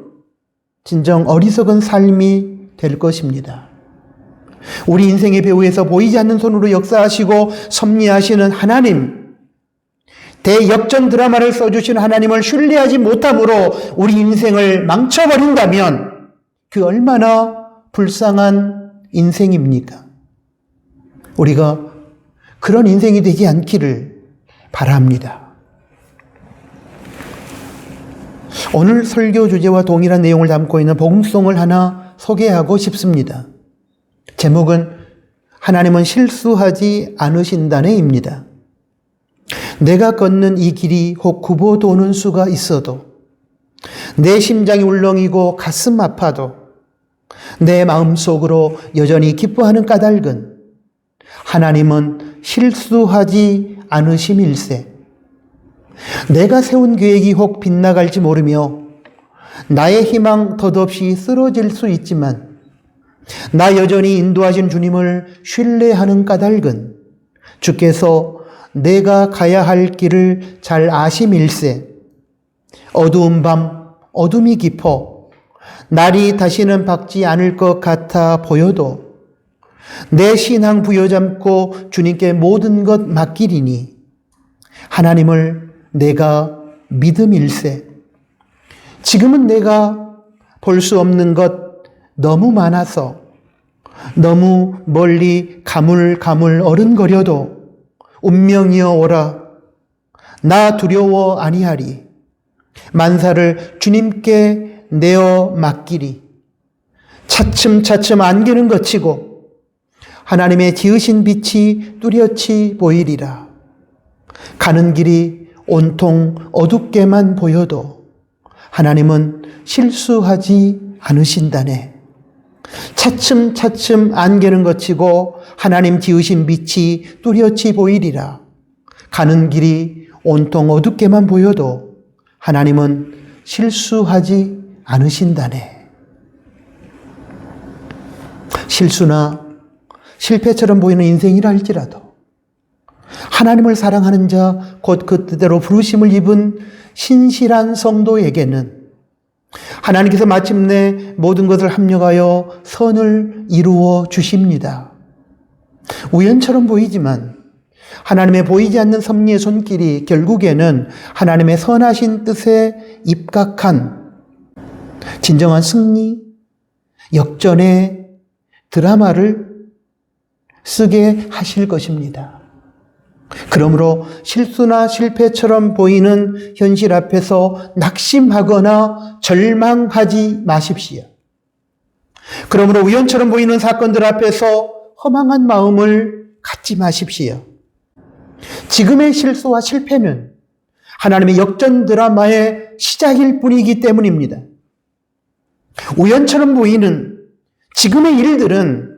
진정 어리석은 삶이 될 것입니다. 우리 인생의 배후에서 보이지 않는 손으로 역사하시고 섭리하시는 하나님, 대역전 드라마를 써주신 하나님을 신뢰하지 못함으로 우리 인생을 망쳐버린다면 그 얼마나 불쌍한 인생입니까? 우리가 그런 인생이 되지 않기를 바랍니다. 오늘 설교 주제와 동일한 내용을 담고 있는 복음송을 하나 소개하고 싶습니다. 제목은 하나님은 실수하지 않으신다네입니다. 내가 걷는 이 길이 혹 굽어 도는 수가 있어도 내 심장이 울렁이고 가슴 아파도 내 마음속으로 여전히 기뻐하는 까닭은 하나님은 실수하지 않으심일세. 내가 세운 계획이 혹 빗나갈지 모르며 나의 희망 덧없이 쓰러질 수 있지만 나 여전히 인도하신 주님을 신뢰하는 까닭은 주께서 내가 가야 할 길을 잘 아심일세. 어두운 밤 어둠이 깊어 날이 다시는 밝지 않을 것 같아 보여도 내 신앙 부여잡고 주님께 모든 것 맡기리니 하나님을 내가 믿음일세. 지금은 내가 볼 수 없는 것 너무 많아서 너무 멀리 가물가물 어른거려도 운명이여 오라. 나 두려워 아니하리. 만사를 주님께 내어 맡기리. 차츰차츰 안개는 걷히고 하나님의 지으신 빛이 뚜렷이 보이리라. 가는 길이 온통 어둡게만 보여도 하나님은 실수하지 않으신다네. 차츰차츰 안개는 걷히고 하나님 지으신 빛이 뚜렷이 보이리라. 가는 길이 온통 어둡게만 보여도 하나님은 실수하지 않으신다네. 실수나 실패처럼 보이는 인생이라 할지라도 하나님을 사랑하는 자, 곧 그 뜻대로 부르심을 입은 신실한 성도에게는 하나님께서 마침내 모든 것을 합력하여 선을 이루어 주십니다. 우연처럼 보이지만 하나님의 보이지 않는 섭리의 손길이 결국에는 하나님의 선하신 뜻에 입각한 진정한 승리, 역전의 드라마를 쓰게 하실 것입니다. 그러므로 실수나 실패처럼 보이는 현실 앞에서 낙심하거나 절망하지 마십시오. 그러므로 우연처럼 보이는 사건들 앞에서 허망한 마음을 갖지 마십시오. 지금의 실수와 실패는 하나님의 역전 드라마의 시작일 뿐이기 때문입니다. 우연처럼 보이는 지금의 일들은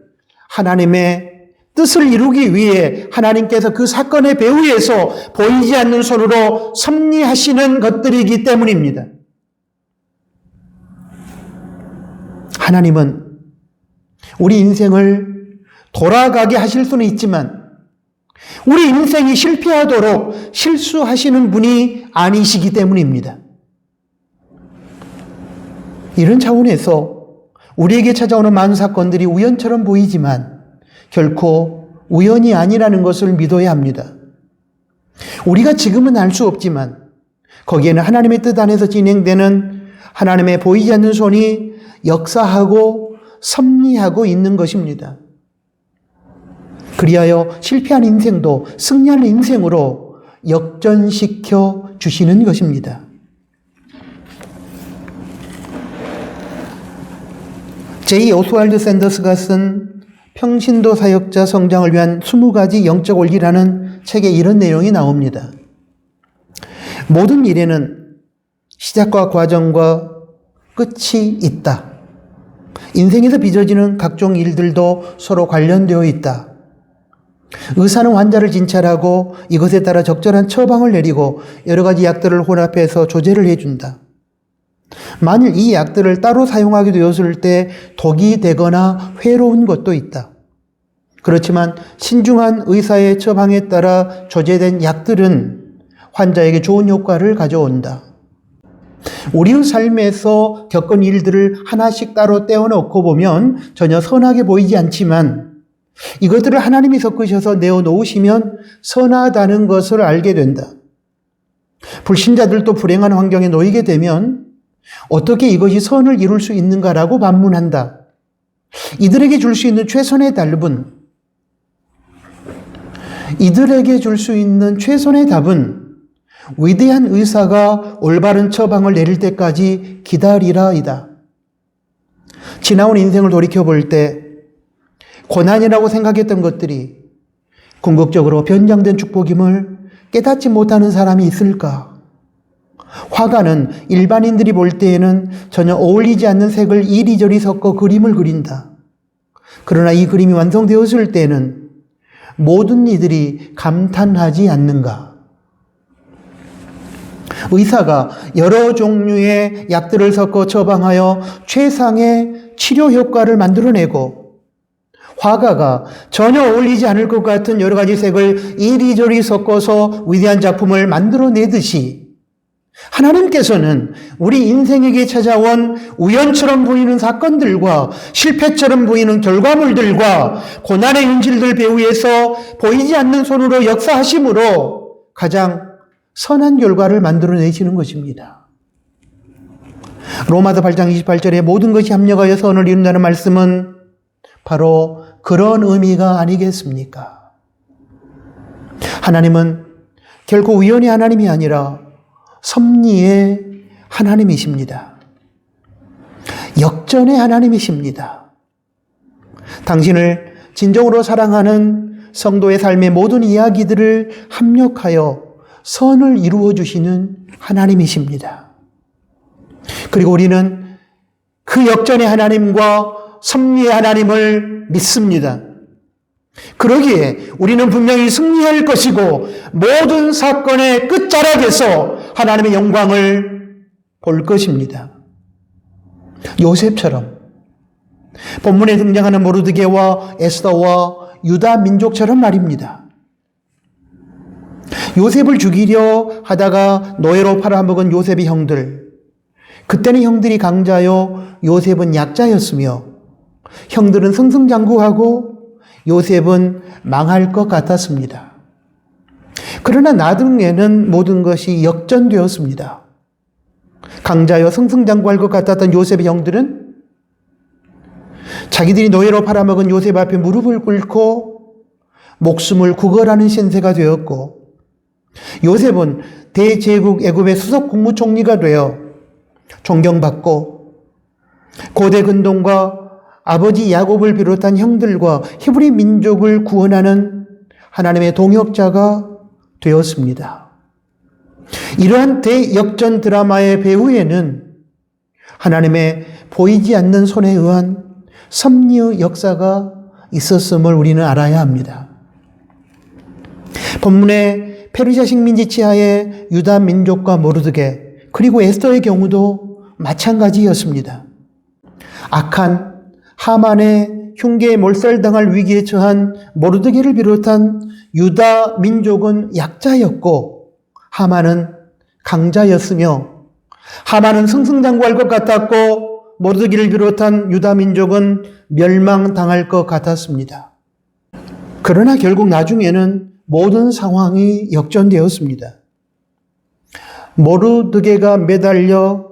하나님의 뜻을 이루기 위해 하나님께서 그 사건의 배후에서 보이지 않는 손으로 섭리하시는 것들이기 때문입니다. 하나님은 우리 인생을 돌아가게 하실 수는 있지만 우리 인생이 실패하도록 실수하시는 분이 아니시기 때문입니다. 이런 차원에서 우리에게 찾아오는 많은 사건들이 우연처럼 보이지만 결코 우연이 아니라는 것을 믿어야 합니다. 우리가 지금은 알 수 없지만 거기에는 하나님의 뜻 안에서 진행되는 하나님의 보이지 않는 손이 역사하고 섭리하고 있는 것입니다. 그리하여 실패한 인생도 승리하는 인생으로 역전시켜 주시는 것입니다. J. 오스왈드 샌더스가 쓴 평신도 사역자 성장을 위한 20가지 영적 원리라는 책에 이런 내용이 나옵니다. 모든 일에는 시작과 과정과 끝이 있다. 인생에서 빚어지는 각종 일들도 서로 관련되어 있다. 의사는 환자를 진찰하고 이것에 따라 적절한 처방을 내리고 여러 가지 약들을 혼합해서 조제를 해준다. 만일 이 약들을 따로 사용하게 되었을 때 독이 되거나 해로운 것도 있다. 그렇지만 신중한 의사의 처방에 따라 조제된 약들은 환자에게 좋은 효과를 가져온다. 우리의 삶에서 겪은 일들을 하나씩 따로 떼어놓고 보면 전혀 선하게 보이지 않지만 이것들을 하나님이 섞으셔서 내어놓으시면 선하다는 것을 알게 된다. 불신자들도 불행한 환경에 놓이게 되면 어떻게 이것이 선을 이룰 수 있는가라고 반문한다. 이들에게 줄 수 있는 최선의 답은 위대한 의사가 올바른 처방을 내릴 때까지 기다리라이다. 지나온 인생을 돌이켜볼 때 고난이라고 생각했던 것들이 궁극적으로 변장된 축복임을 깨닫지 못하는 사람이 있을까? 화가는 일반인들이 볼 때에는 전혀 어울리지 않는 색을 이리저리 섞어 그림을 그린다. 그러나 이 그림이 완성되었을 때는 모든 이들이 감탄하지 않는가? 의사가 여러 종류의 약들을 섞어 처방하여 최상의 치료 효과를 만들어내고 화가가 전혀 어울리지 않을 것 같은 여러 가지 색을 이리저리 섞어서 위대한 작품을 만들어내듯이 하나님께서는 우리 인생에게 찾아온 우연처럼 보이는 사건들과 실패처럼 보이는 결과물들과 고난의 현실들 배후에서 보이지 않는 손으로 역사하심으로 가장 선한 결과를 만들어내시는 것입니다. 로마서 8장 28절에 모든 것이 합력하여 선을 이룬다는 말씀은 바로 그런 의미가 아니겠습니까? 하나님은 결코 우연의 하나님이 아니라 섭리의 하나님이십니다. 역전의 하나님이십니다. 당신을 진정으로 사랑하는 성도의 삶의 모든 이야기들을 합력하여 선을 이루어 주시는 하나님이십니다. 그리고 우리는 그 역전의 하나님과 섭리의 하나님을 믿습니다. 그러기에 우리는 분명히 승리할 것이고 모든 사건의 끝자락에서 하나님의 영광을 볼 것입니다. 요셉처럼 본문에 등장하는 모르드게와 에스더와 유다 민족처럼 말입니다. 요셉을 죽이려 하다가 노예로 팔아먹은 요셉의 형들. 그때는 형들이 강자요, 요셉은 약자였으며 형들은 승승장구하고 요셉은 망할 것 같았습니다. 그러나 나중에는 모든 것이 역전되었습니다. 강자여 승승장구할 것 같았던 요셉의 형들은 자기들이 노예로 팔아먹은 요셉 앞에 무릎을 꿇고 목숨을 구걸하는 신세가 되었고, 요셉은 대제국 애굽의 수석 국무총리가 되어 존경받고 고대 근동과 아버지 야곱을 비롯한 형들과 히브리 민족을 구원하는 하나님의 동역자가 되었습니다. 이러한 대역전 드라마의 배후에는 하나님의 보이지 않는 손에 의한 섭리의 역사가 있었음을 우리는 알아야 합니다. 본문의 페르시아 식민지 치하의 유다 민족과 모르드게, 그리고 에스더의 경우도 마찬가지였습니다. 악한 하만의 흉계에 몰살당할 위기에 처한 모르드게를 비롯한 유다 민족은 약자였고 하만은 강자였으며, 하만은 승승장구할 것 같았고 모르드게를 비롯한 유다 민족은 멸망당할 것 같았습니다. 그러나 결국 나중에는 모든 상황이 역전되었습니다. 모르드게가 매달려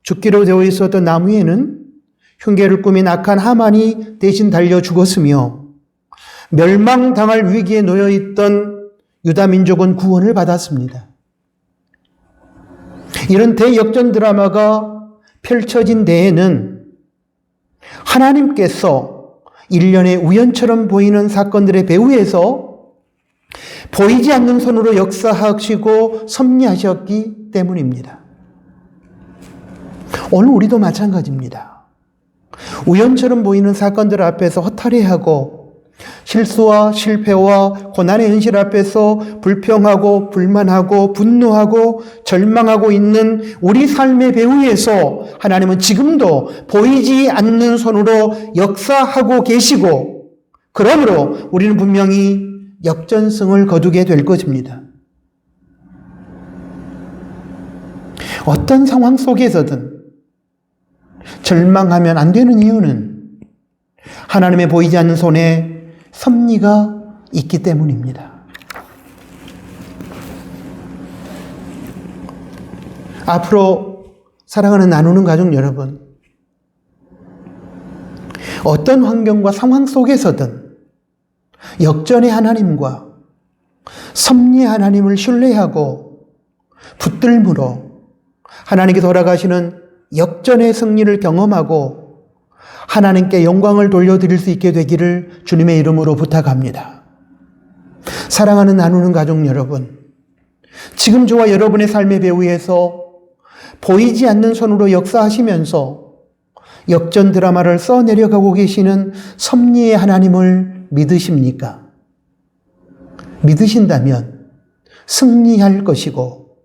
죽기로 되어 있었던 나무에는 흉계를 꾸민 악한 하만이 대신 달려 죽었으며, 멸망당할 위기에 놓여있던 유다 민족은 구원을 받았습니다. 이런 대역전 드라마가 펼쳐진 데에는 하나님께서 일련의 우연처럼 보이는 사건들의 배후에서 보이지 않는 손으로 역사하시고 섭리하셨기 때문입니다. 오늘 우리도 마찬가지입니다. 우연처럼 보이는 사건들 앞에서 허탈해하고 실수와 실패와 고난의 현실 앞에서 불평하고 불만하고 분노하고 절망하고 있는 우리 삶의 배후에서 하나님은 지금도 보이지 않는 손으로 역사하고 계시고, 그러므로 우리는 분명히 역전승을 거두게 될 것입니다. 어떤 상황 속에서든 절망하면 안 되는 이유는 하나님의 보이지 않는 손에 섭리가 있기 때문입니다. 앞으로 사랑하는 나누는 가족 여러분, 어떤 환경과 상황 속에서든 역전의 하나님과 섭리의 하나님을 신뢰하고 붙들므로 하나님께 돌아가시는 역전의 승리를 경험하고 하나님께 영광을 돌려드릴 수 있게 되기를 주님의 이름으로 부탁합니다. 사랑하는 나누는 가족 여러분, 지금 저와 여러분의 삶의 배후에서 보이지 않는 손으로 역사하시면서 역전 드라마를 써내려가고 계시는 섭리의 하나님을 믿으십니까? 믿으신다면 승리할 것이고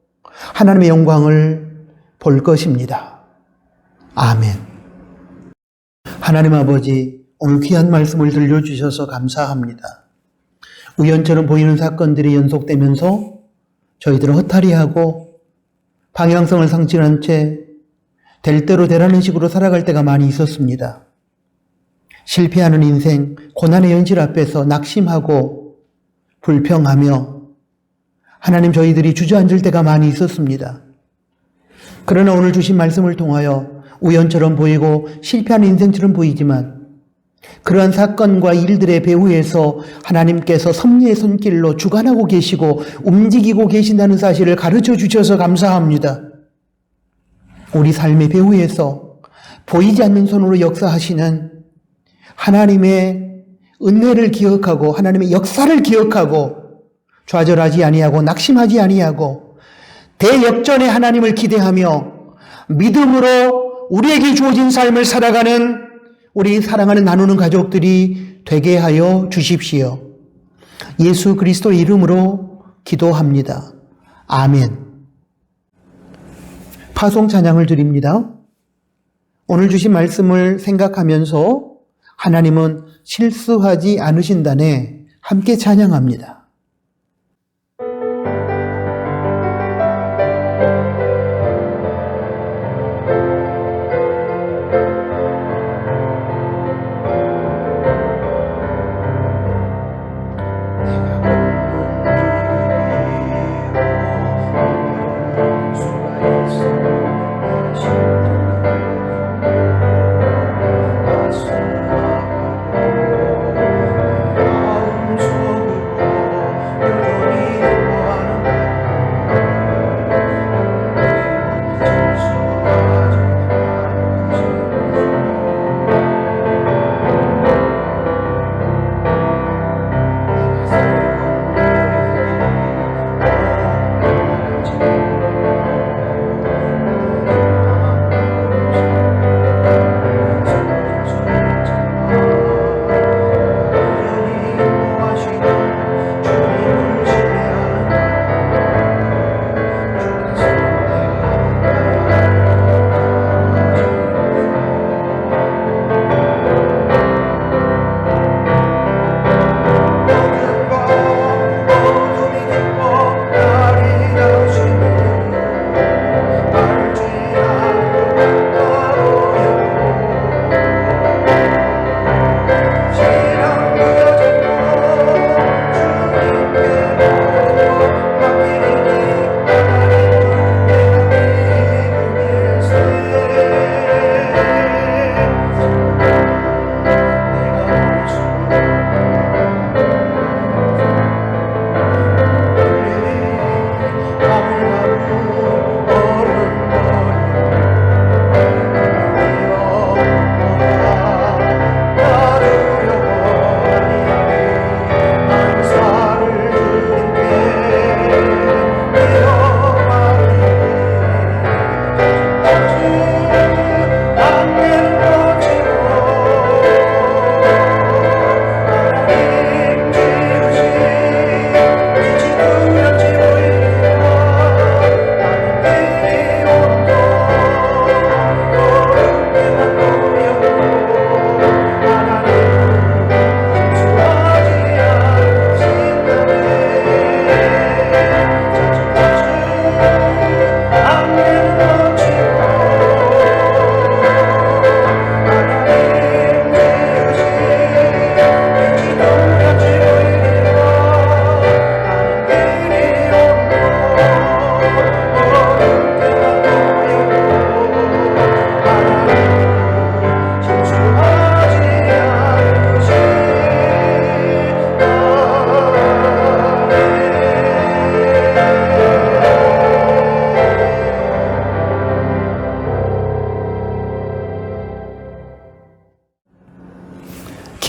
하나님의 영광을 볼 것입니다. 아멘. 하나님 아버지, 오늘 귀한 말씀을 들려주셔서 감사합니다. 우연처럼 보이는 사건들이 연속되면서 저희들은 허탈해하고 방향성을 상실한 채 될 대로 되라는 식으로 살아갈 때가 많이 있었습니다. 실패하는 인생, 고난의 현실 앞에서 낙심하고 불평하며 하나님, 저희들이 주저앉을 때가 많이 있었습니다. 그러나 오늘 주신 말씀을 통하여 우연처럼 보이고 실패한 인생처럼 보이지만 그러한 사건과 일들의 배후에서 하나님께서 섭리의 손길로 주관하고 계시고 움직이고 계신다는 사실을 가르쳐 주셔서 감사합니다. 우리 삶의 배후에서 보이지 않는 손으로 역사하시는 하나님의 은혜를 기억하고 하나님의 역사를 기억하고 좌절하지 아니하고 낙심하지 아니하고 대역전의 하나님을 기대하며 믿음으로 우리에게 주어진 삶을 살아가는 우리 사랑하는 나누는 가족들이 되게 하여 주십시오. 예수 그리스도의 이름으로 기도합니다. 아멘. 파송 찬양을 드립니다. 오늘 주신 말씀을 생각하면서 하나님은 실수하지 않으신다네 함께 찬양합니다.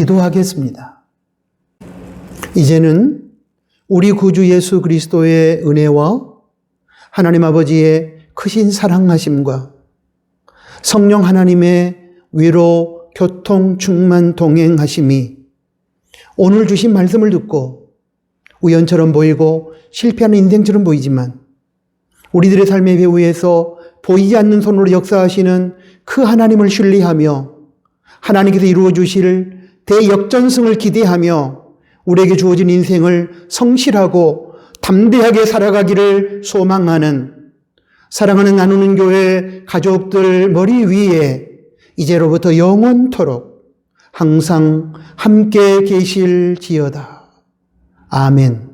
기도하겠습니다. 이제는 우리 구주 예수 그리스도의 은혜와 하나님 아버지의 크신 사랑하심과 성령 하나님의 위로, 교통, 충만, 동행하심이 오늘 주신 말씀을 듣고 우연처럼 보이고 실패하는 인생처럼 보이지만 우리들의 삶의 배후에서 보이지 않는 손으로 역사하시는 그 하나님을 신뢰하며 하나님께서 이루어 주실 대역전승을 기대하며 우리에게 주어진 인생을 성실하고 담대하게 살아가기를 소망하는 사랑하는 나누는 교회 가족들 머리 위에 이제로부터 영원토록 항상 함께 계실지어다. 아멘.